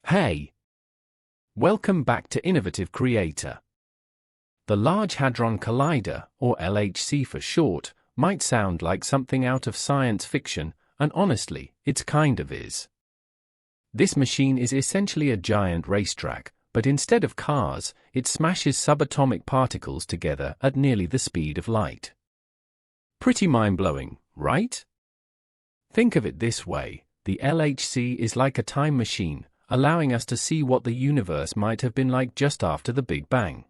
Hey! Welcome back to Innovative Creator. The Large Hadron Collider, or LHC for short, might sound like something out of science fiction, and honestly, it kind of is. This machine is essentially a giant racetrack, but instead of cars, it smashes subatomic particles together at nearly the speed of light. Pretty mind-blowing, right? Think of it this way, the LHC is like a time machine, allowing us to see what the universe might have been like just after the Big Bang.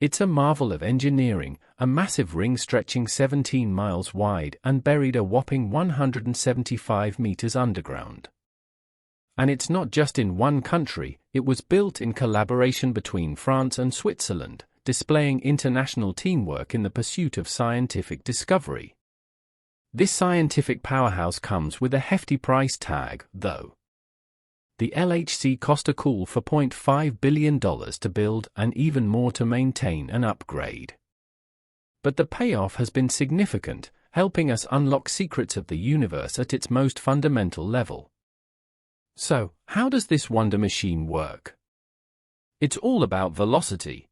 It's a marvel of engineering, a massive ring stretching 17 miles wide and buried a whopping 175 meters underground. And it's not just in one country, it was built in collaboration between France and Switzerland, displaying international teamwork in the pursuit of scientific discovery. This scientific powerhouse comes with a hefty price tag, though. The LHC cost a cool $4.5 billion to build and even more to maintain and upgrade. But the payoff has been significant, helping us unlock secrets of the universe at its most fundamental level. So, how does this wonder machine work? It's all about velocity.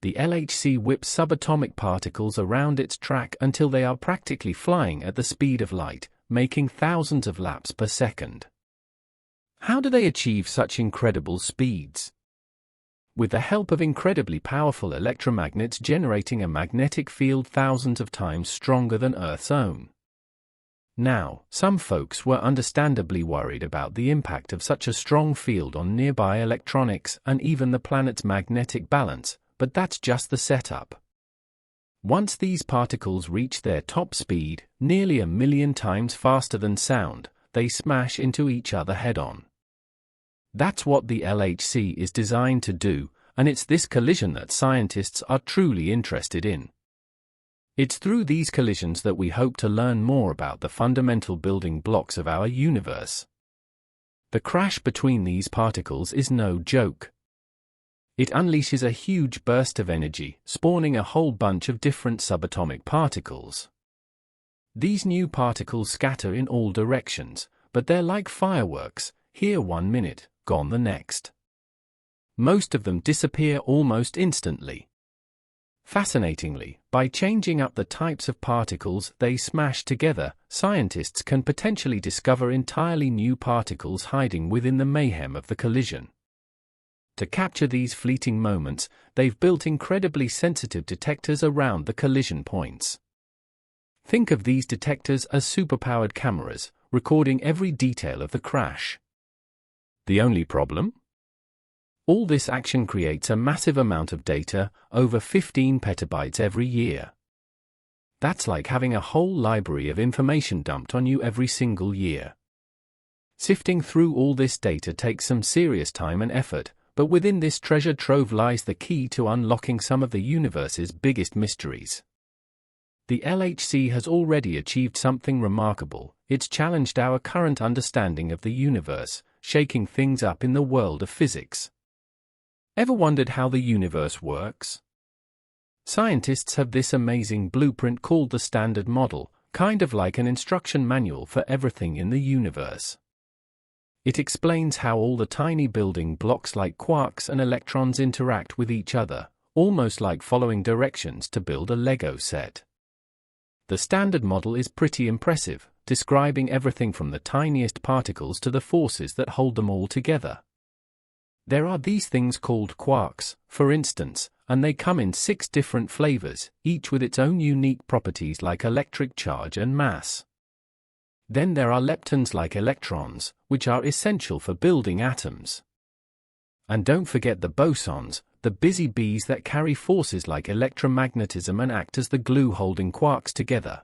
The LHC whips subatomic particles around its track until they are practically flying at the speed of light, making thousands of laps per second. How do they achieve such incredible speeds? With the help of incredibly powerful electromagnets generating a magnetic field thousands of times stronger than Earth's own. Now, some folks were understandably worried about the impact of such a strong field on nearby electronics and even the planet's magnetic balance, but that's just the setup. Once these particles reach their top speed, nearly 1 million times faster than sound, they smash into each other head-on. That's what the LHC is designed to do, and it's this collision that scientists are truly interested in. It's through these collisions that we hope to learn more about the fundamental building blocks of our universe. The crash between these particles is no joke. It unleashes a huge burst of energy, spawning a whole bunch of different subatomic particles. These new particles scatter in all directions, but they're like fireworks, here 1 minute, gone the next. Most of them disappear almost instantly. Fascinatingly, by changing up the types of particles they smash together, scientists can potentially discover entirely new particles hiding within the mayhem of the collision. To capture these fleeting moments, they've built incredibly sensitive detectors around the collision points. Think of these detectors as superpowered cameras, recording every detail of the crash. The only problem? All this action creates a massive amount of data, over 15 petabytes every year. That's like having a whole library of information dumped on you every single year. Sifting through all this data takes some serious time and effort, but within this treasure trove lies the key to unlocking some of the universe's biggest mysteries. The LHC has already achieved something remarkable. It's challenged our current understanding of the universe, shaking things up in the world of physics. Ever wondered how the universe works? Scientists have this amazing blueprint called the Standard Model, kind of like an instruction manual for everything in the universe. It explains how all the tiny building blocks like quarks and electrons interact with each other, almost like following directions to build a Lego set. The Standard Model is pretty impressive, describing everything from the tiniest particles to the forces that hold them all together. There are these things called quarks, for instance, and they come in 6 different flavors, each with its own unique properties like electric charge and mass. Then there are leptons like electrons, which are essential for building atoms. And don't forget the bosons, the busy bees that carry forces like electromagnetism and act as the glue holding quarks together.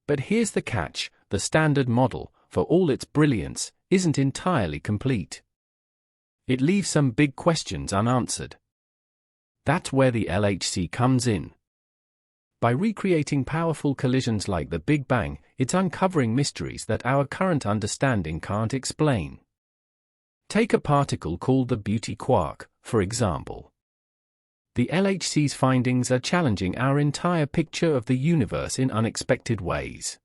But here's the catch, the Standard Model, for all its brilliance, isn't entirely complete. It leaves some big questions unanswered. That's where the LHC comes in. By recreating powerful collisions like the Big Bang, it's uncovering mysteries that our current understanding can't explain. Take a particle called the beauty quark, for example. The LHC's findings are challenging our entire picture of the universe in unexpected ways.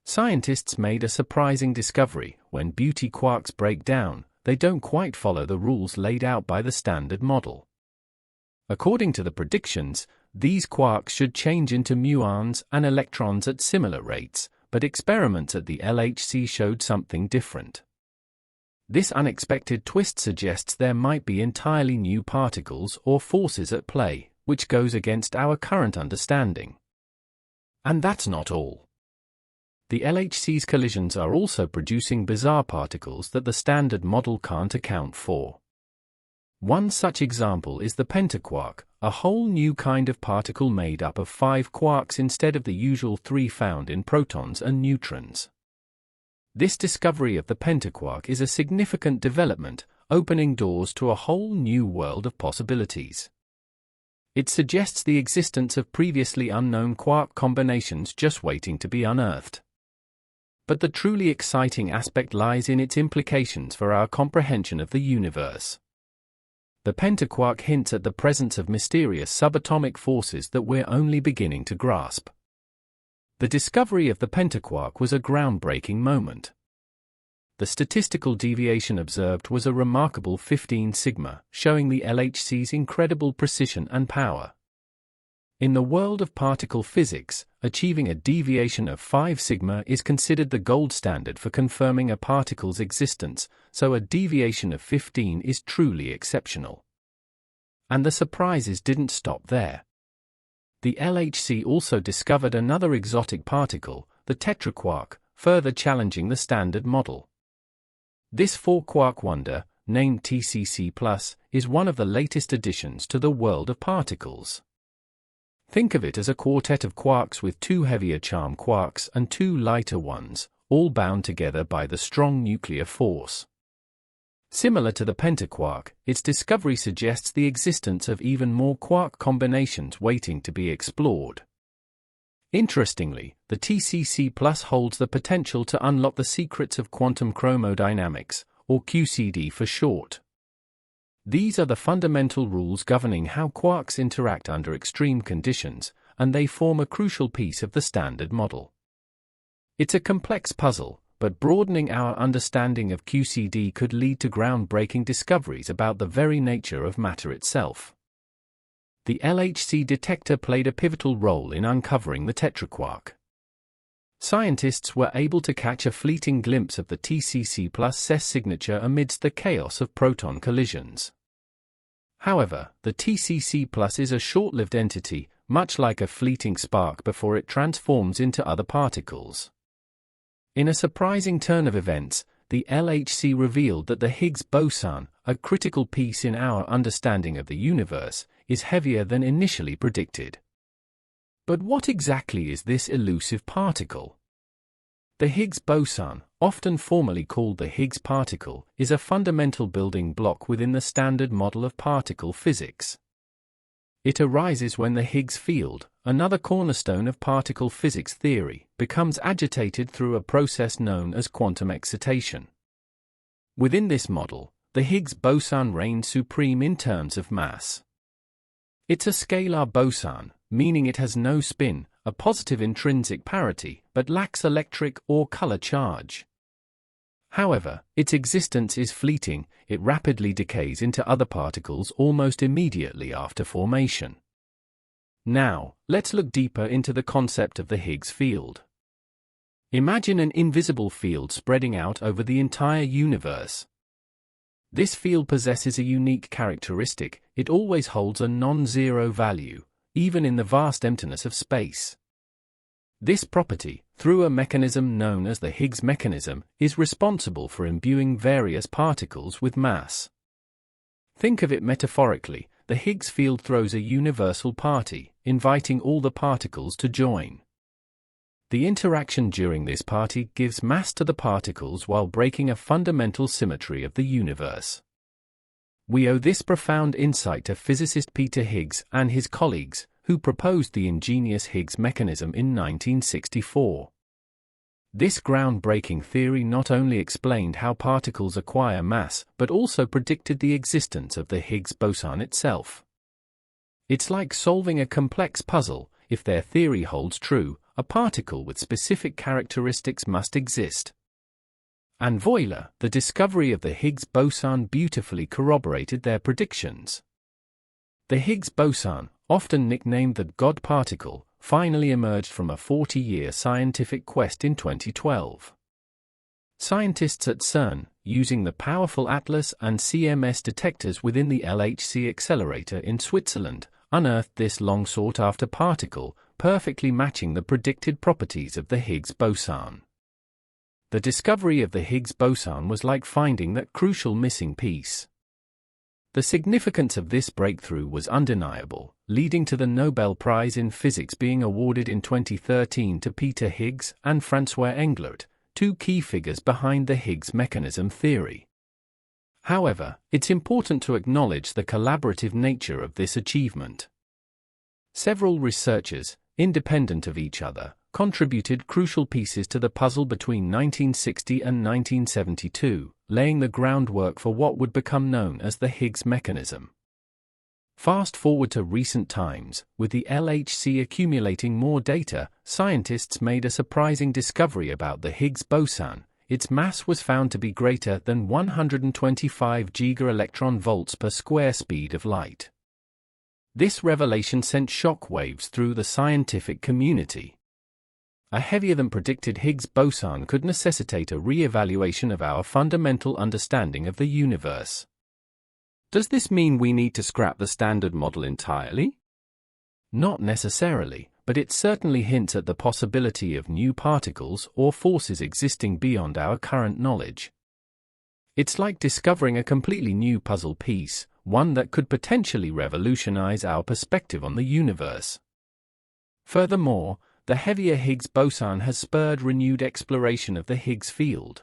Scientists made a surprising discovery: when beauty quarks break down, they don't quite follow the rules laid out by the Standard Model. According to the predictions, these quarks should change into muons and electrons at similar rates, but experiments at the LHC showed something different. This unexpected twist suggests there might be entirely new particles or forces at play, which goes against our current understanding. And that's not all. The LHC's collisions are also producing bizarre particles that the Standard Model can't account for. One such example is the pentaquark, a whole new kind of particle made up of 5 quarks instead of the usual 3 found in protons and neutrons. This discovery of the pentaquark is a significant development, opening doors to a whole new world of possibilities. It suggests the existence of previously unknown quark combinations just waiting to be unearthed. But the truly exciting aspect lies in its implications for our comprehension of the universe. The pentaquark hints at the presence of mysterious subatomic forces that we're only beginning to grasp. The discovery of the pentaquark was a groundbreaking moment. The statistical deviation observed was a remarkable 15 sigma, showing the LHC's incredible precision and power. In the world of particle physics, achieving a deviation of 5 sigma is considered the gold standard for confirming a particle's existence, so a deviation of 15 is truly exceptional. And the surprises didn't stop there. The LHC also discovered another exotic particle, the tetraquark, further challenging the Standard Model. This 4-quark wonder, named TCC+, is one of the latest additions to the world of particles. Think of it as a quartet of quarks with 2 heavier charm quarks and 2 lighter ones, all bound together by the strong nuclear force. Similar to the pentaquark, its discovery suggests the existence of even more quark combinations waiting to be explored. Interestingly, the TCC+ holds the potential to unlock the secrets of quantum chromodynamics, or QCD for short. These are the fundamental rules governing how quarks interact under extreme conditions, and they form a crucial piece of the Standard Model. It's a complex puzzle, but broadening our understanding of QCD could lead to groundbreaking discoveries about the very nature of matter itself. The LHC detector played a pivotal role in uncovering the tetraquark. Scientists were able to catch a fleeting glimpse of the TCC+ CES signature amidst the chaos of proton collisions. However, the TCC+ is a short-lived entity, much like a fleeting spark before it transforms into other particles. In a surprising turn of events, the LHC revealed that the Higgs boson, a critical piece in our understanding of the universe, is heavier than initially predicted. But what exactly is this elusive particle? The Higgs boson, often formally called the Higgs particle, is a fundamental building block within the Standard Model of particle physics. It arises when the Higgs field, another cornerstone of particle physics theory, becomes agitated through a process known as quantum excitation. Within this model, the Higgs boson reigns supreme in terms of mass. It's a scalar boson, meaning it has no spin, a positive intrinsic parity, but lacks electric or color charge. However, its existence is fleeting. It rapidly decays into other particles almost immediately after formation. Now, let's look deeper into the concept of the Higgs field. Imagine an invisible field spreading out over the entire universe. This field possesses a unique characteristic: it always holds a non-zero value, even in the vast emptiness of space. This property, through a mechanism known as the Higgs mechanism, is responsible for imbuing various particles with mass. Think of it metaphorically: the Higgs field throws a universal party, inviting all the particles to join. The interaction during this party gives mass to the particles while breaking a fundamental symmetry of the universe. We owe this profound insight to physicist Peter Higgs and his colleagues, who proposed the ingenious Higgs mechanism in 1964. This groundbreaking theory not only explained how particles acquire mass, but also predicted the existence of the Higgs boson itself. It's like solving a complex puzzle. If their theory holds true, a particle with specific characteristics must exist. And voila, the discovery of the Higgs boson beautifully corroborated their predictions. The Higgs boson, often nicknamed the God particle, finally emerged from a 40-year scientific quest in 2012. Scientists at CERN, using the powerful ATLAS and CMS detectors within the LHC accelerator in Switzerland, unearthed this long-sought-after particle, perfectly matching the predicted properties of the Higgs boson. The discovery of the Higgs boson was like finding that crucial missing piece. The significance of this breakthrough was undeniable, leading to the Nobel Prize in Physics being awarded in 2013 to Peter Higgs and François Englert, two key figures behind the Higgs mechanism theory. However, it's important to acknowledge the collaborative nature of this achievement. Several researchers, independent of each other, contributed crucial pieces to the puzzle between 1960 and 1972, laying the groundwork for what would become known as the Higgs mechanism. Fast forward to recent times, with the LHC accumulating more data, scientists made a surprising discovery about the Higgs boson. Its mass was found to be greater than 125 gigaelectron-volts per square speed of light. This revelation sent shock waves through the scientific community. A heavier-than-predicted Higgs boson could necessitate a re-evaluation of our fundamental understanding of the universe. Does this mean we need to scrap the Standard Model entirely? Not necessarily, but it certainly hints at the possibility of new particles or forces existing beyond our current knowledge. It's like discovering a completely new puzzle piece, one that could potentially revolutionize our perspective on the universe. Furthermore, the heavier Higgs boson has spurred renewed exploration of the Higgs field.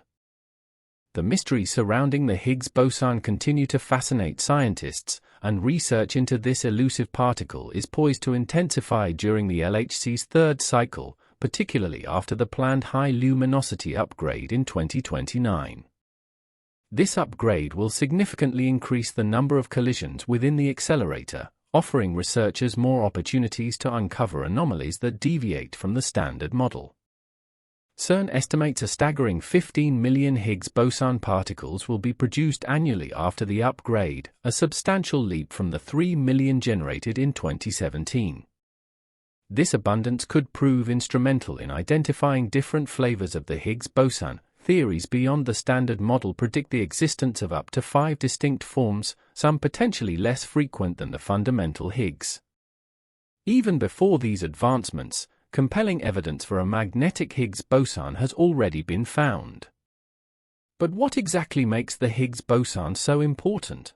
The mysteries surrounding the Higgs boson continue to fascinate scientists, and research into this elusive particle is poised to intensify during the LHC's third cycle, particularly after the planned high luminosity upgrade in 2029. This upgrade will significantly increase the number of collisions within the accelerator, offering researchers more opportunities to uncover anomalies that deviate from the Standard Model. CERN estimates a staggering 15 million Higgs boson particles will be produced annually after the upgrade, a substantial leap from the 3 million generated in 2017. This abundance could prove instrumental in identifying different flavors of the Higgs boson. Theories beyond the Standard Model predict the existence of up to 5 distinct forms, some potentially less frequent than the fundamental Higgs. Even before these advancements, compelling evidence for a magnetic Higgs boson has already been found. But what exactly makes the Higgs boson so important?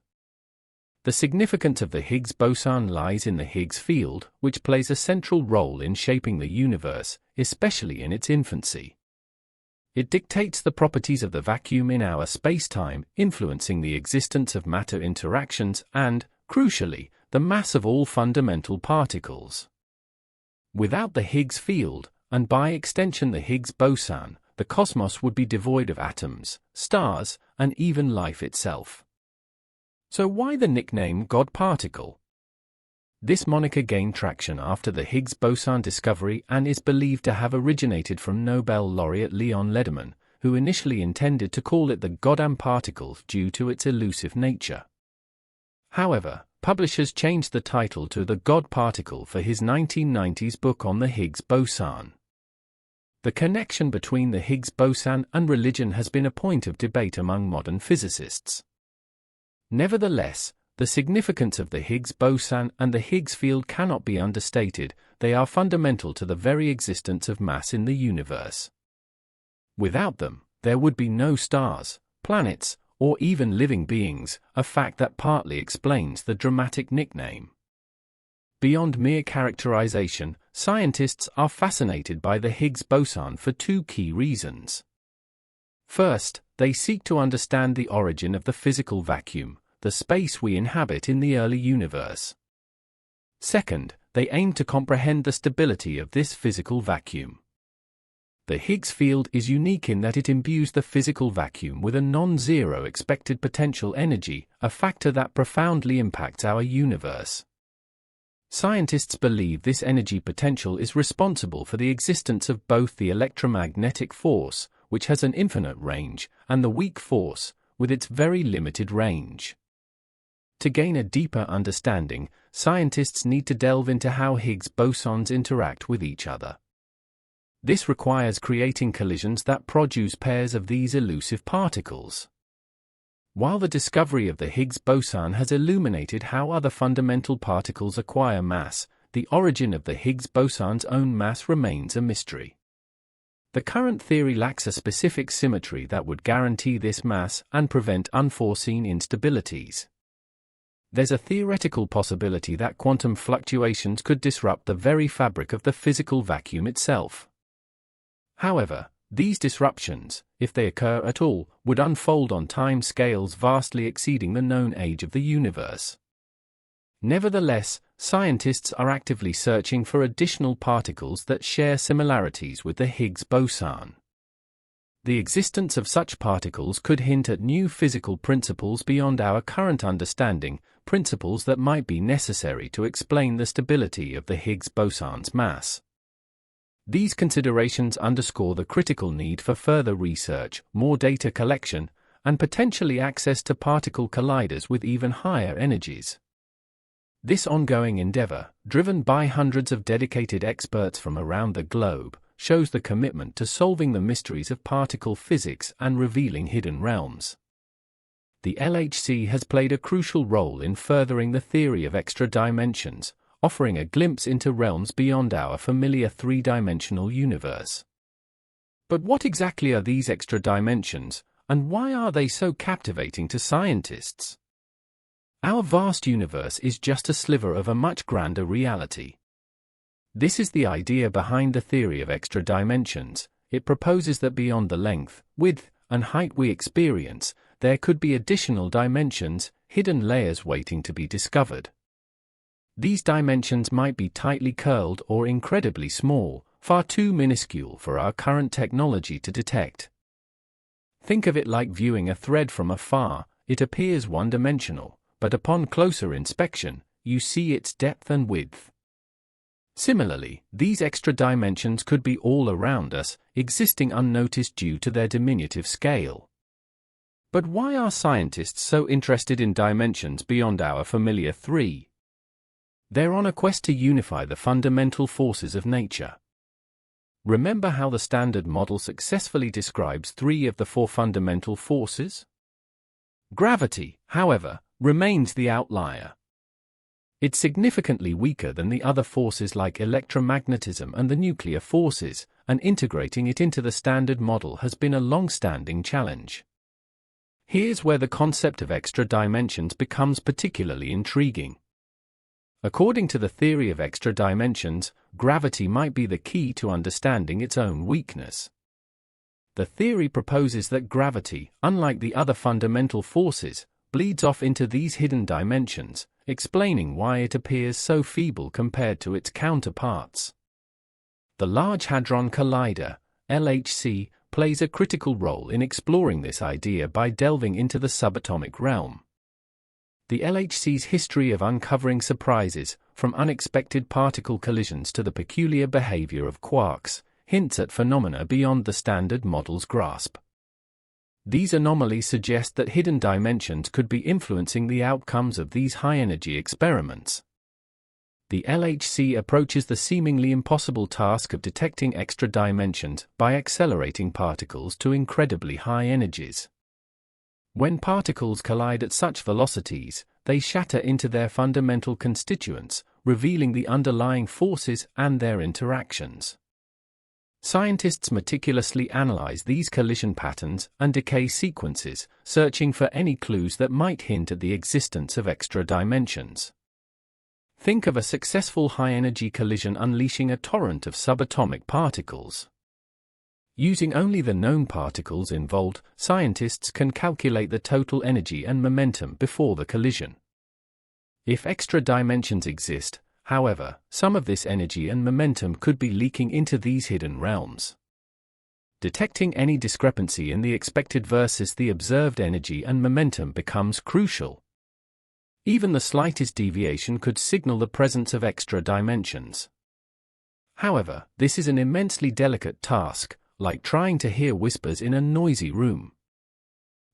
The significance of the Higgs boson lies in the Higgs field, which plays a central role in shaping the universe, especially in its infancy. It dictates the properties of the vacuum in our spacetime, influencing the existence of matter interactions and, crucially, the mass of all fundamental particles. Without the Higgs field, and by extension the Higgs boson, the cosmos would be devoid of atoms, stars, and even life itself. So why the nickname God particle? This moniker gained traction after the Higgs boson discovery and is believed to have originated from Nobel laureate Leon Lederman, who initially intended to call it the Goddamn particle due to its elusive nature. However, publishers changed the title to the God particle for his 1990s book on the Higgs boson. The connection between the Higgs boson and religion has been a point of debate among modern physicists. Nevertheless, the significance of the Higgs boson and the Higgs field cannot be understated. They are fundamental to the very existence of mass in the universe. Without them, there would be no stars, planets, or even living beings, a fact that partly explains the dramatic nickname. Beyond mere characterization, scientists are fascinated by the Higgs boson for two key reasons. First, they seek to understand the origin of the physical vacuum, the space we inhabit in the early universe. Second, they aim to comprehend the stability of this physical vacuum. The Higgs field is unique in that it imbues the physical vacuum with a non-zero expected potential energy, a factor that profoundly impacts our universe. Scientists believe this energy potential is responsible for the existence of both the electromagnetic force, which has an infinite range, and the weak force, with its very limited range. To gain a deeper understanding, scientists need to delve into how Higgs bosons interact with each other. This requires creating collisions that produce pairs of these elusive particles. While the discovery of the Higgs boson has illuminated how other fundamental particles acquire mass, the origin of the Higgs boson's own mass remains a mystery. The current theory lacks a specific symmetry that would guarantee this mass and prevent unforeseen instabilities. There's a theoretical possibility that quantum fluctuations could disrupt the very fabric of the physical vacuum itself. However, these disruptions, if they occur at all, would unfold on time scales vastly exceeding the known age of the universe. Nevertheless, scientists are actively searching for additional particles that share similarities with the Higgs boson. The existence of such particles could hint at new physical principles beyond our current understanding, principles that might be necessary to explain the stability of the Higgs boson's mass. These considerations underscore the critical need for further research, more data collection, and potentially access to particle colliders with even higher energies. This ongoing endeavor, driven by hundreds of dedicated experts from around the globe, shows the commitment to solving the mysteries of particle physics and revealing hidden realms. The LHC has played a crucial role in furthering the theory of extra dimensions, offering a glimpse into realms beyond our familiar three-dimensional universe. But what exactly are these extra dimensions, and why are they so captivating to scientists? Our vast universe is just a sliver of a much grander reality. This is the idea behind the theory of extra dimensions. It proposes that beyond the length, width, and height we experience, there could be additional dimensions, hidden layers waiting to be discovered. These dimensions might be tightly curled or incredibly small, far too minuscule for our current technology to detect. Think of it like viewing a thread from afar. It appears one-dimensional, but upon closer inspection, you see its depth and width. Similarly, these extra dimensions could be all around us, existing unnoticed due to their diminutive scale. But why are scientists so interested in dimensions beyond our familiar three? They're on a quest to unify the fundamental forces of nature. Remember how the Standard Model successfully describes three of the four fundamental forces? Gravity, however, remains the outlier. It's significantly weaker than the other forces like electromagnetism and the nuclear forces, and integrating it into the Standard Model has been a long-standing challenge. Here's where the concept of extra dimensions becomes particularly intriguing. According to the theory of extra dimensions, gravity might be the key to understanding its own weakness. The theory proposes that gravity, unlike the other fundamental forces, bleeds off into these hidden dimensions, explaining why it appears so feeble compared to its counterparts. The Large Hadron Collider, LHC, plays a critical role in exploring this idea by delving into the subatomic realm. The LHC's history of uncovering surprises, from unexpected particle collisions to the peculiar behavior of quarks, hints at phenomena beyond the Standard Model's grasp. These anomalies suggest that hidden dimensions could be influencing the outcomes of these high-energy experiments. The LHC approaches the seemingly impossible task of detecting extra dimensions by accelerating particles to incredibly high energies. When particles collide at such velocities, they shatter into their fundamental constituents, revealing the underlying forces and their interactions. Scientists meticulously analyze these collision patterns and decay sequences, searching for any clues that might hint at the existence of extra dimensions. Think of a successful high-energy collision unleashing a torrent of subatomic particles. Using only the known particles involved, scientists can calculate the total energy and momentum before the collision. If extra dimensions exist, however, some of this energy and momentum could be leaking into these hidden realms. Detecting any discrepancy in the expected versus the observed energy and momentum becomes crucial. Even the slightest deviation could signal the presence of extra dimensions. However, this is an immensely delicate task, like trying to hear whispers in a noisy room.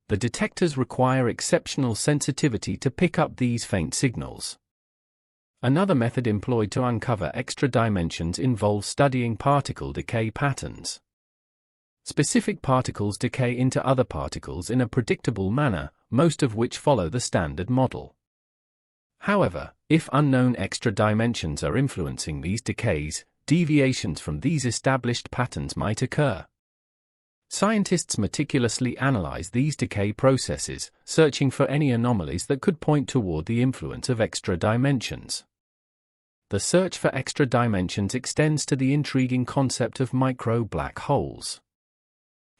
The detectors require exceptional sensitivity to pick up these faint signals. Another method employed to uncover extra dimensions involves studying particle decay patterns. Specific particles decay into other particles in a predictable manner, most of which follow the standard model. However, if unknown extra dimensions are influencing these decays, deviations from these established patterns might occur. Scientists meticulously analyze these decay processes, searching for any anomalies that could point toward the influence of extra dimensions. The search for extra dimensions extends to the intriguing concept of micro-black holes.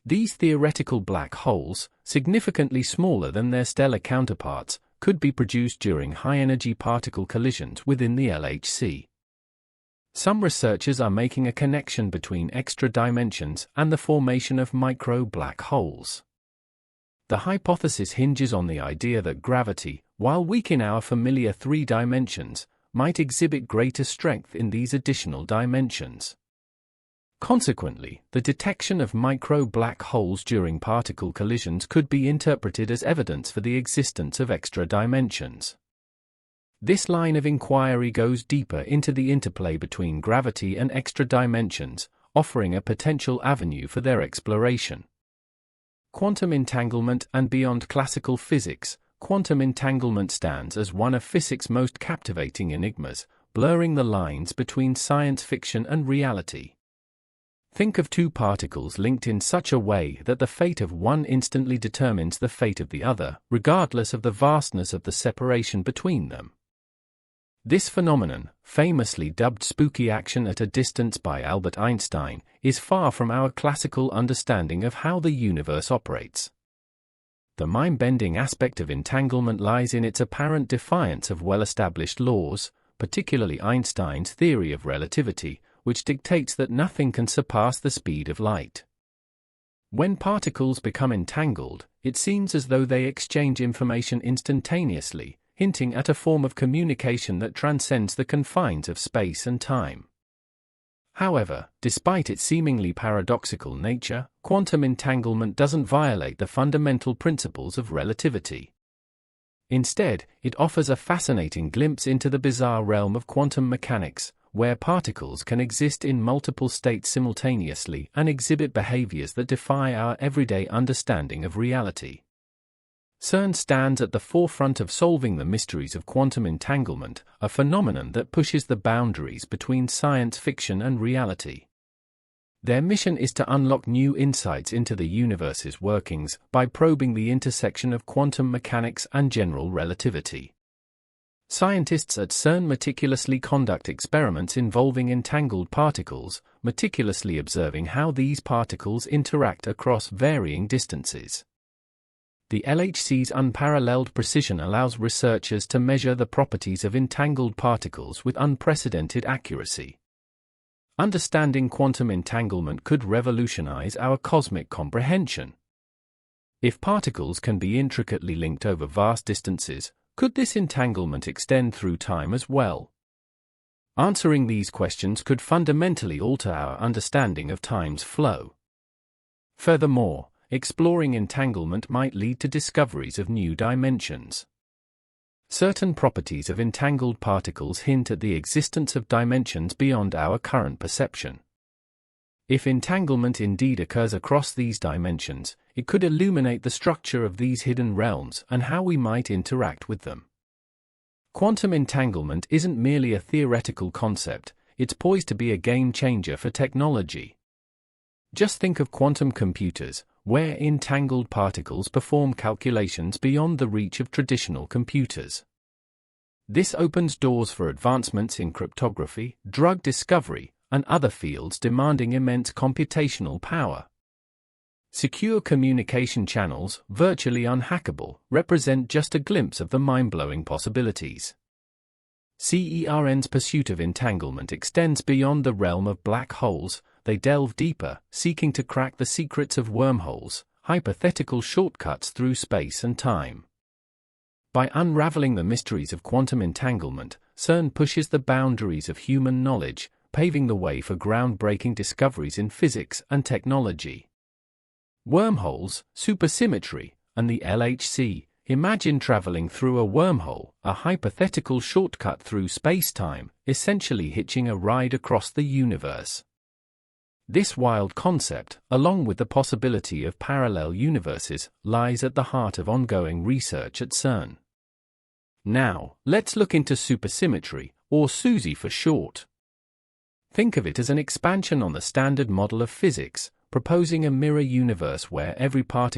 These theoretical black holes, significantly smaller than their stellar counterparts, could be produced during high-energy particle collisions within the LHC. Some researchers are making a connection between extra dimensions and the formation of micro-black holes. The hypothesis hinges on the idea that gravity, while weak in our familiar 3 dimensions, might exhibit greater strength in these additional dimensions. Consequently, the detection of micro-black holes during particle collisions could be interpreted as evidence for the existence of extra dimensions. This line of inquiry goes deeper into the interplay between gravity and extra dimensions, offering a potential avenue for their exploration. Quantum entanglement and beyond classical physics, quantum entanglement stands as one of physics' most captivating enigmas, blurring the lines between science fiction and reality. Think of 2 particles linked in such a way that the fate of one instantly determines the fate of the other, regardless of the vastness of the separation between them. This phenomenon, famously dubbed spooky action at a distance by Albert Einstein, is far from our classical understanding of how the universe operates. The mind-bending aspect of entanglement lies in its apparent defiance of well-established laws, particularly Einstein's theory of relativity, which dictates that nothing can surpass the speed of light. When particles become entangled, it seems as though they exchange information instantaneously, hinting at a form of communication that transcends the confines of space and time. However, despite its seemingly paradoxical nature, quantum entanglement doesn't violate the fundamental principles of relativity. Instead, it offers a fascinating glimpse into the bizarre realm of quantum mechanics, where particles can exist in multiple states simultaneously and exhibit behaviors that defy our everyday understanding of reality. CERN stands at the forefront of solving the mysteries of quantum entanglement, a phenomenon that pushes the boundaries between science fiction and reality. Their mission is to unlock new insights into the universe's workings by probing the intersection of quantum mechanics and general relativity. Scientists at CERN meticulously conduct experiments involving entangled particles, meticulously observing how these particles interact across varying distances. The LHC's unparalleled precision allows researchers to measure the properties of entangled particles with unprecedented accuracy. Understanding quantum entanglement could revolutionize our cosmic comprehension. If particles can be intricately linked over vast distances, could this entanglement extend through time as well? Answering these questions could fundamentally alter our understanding of time's flow. Furthermore, exploring entanglement might lead to discoveries of new dimensions. Certain properties of entangled particles hint at the existence of dimensions beyond our current perception. If entanglement indeed occurs across these dimensions, it could illuminate the structure of these hidden realms and how we might interact with them. Quantum entanglement isn't merely a theoretical concept, it's poised to be a game-changer for technology. Just think of quantum computers, where entangled particles perform calculations beyond the reach of traditional computers. This opens doors for advancements in cryptography, drug discovery, and other fields demanding immense computational power. Secure communication channels, virtually unhackable, represent just a glimpse of the mind-blowing possibilities. CERN's pursuit of entanglement extends beyond the realm of black holes. They delve deeper, seeking to crack the secrets of wormholes, hypothetical shortcuts through space and time. By unraveling the mysteries of quantum entanglement, CERN pushes the boundaries of human knowledge, paving the way for groundbreaking discoveries in physics and technology. Wormholes, supersymmetry, and the LHC. Imagine traveling through a wormhole, a hypothetical shortcut through space-time, essentially hitching a ride across the universe. This wild concept, along with the possibility of parallel universes, lies at the heart of ongoing research at CERN. Now, let's look into supersymmetry, or SUSY for short. Think of it as an expansion on the standard model of physics, proposing a mirror universe where every particle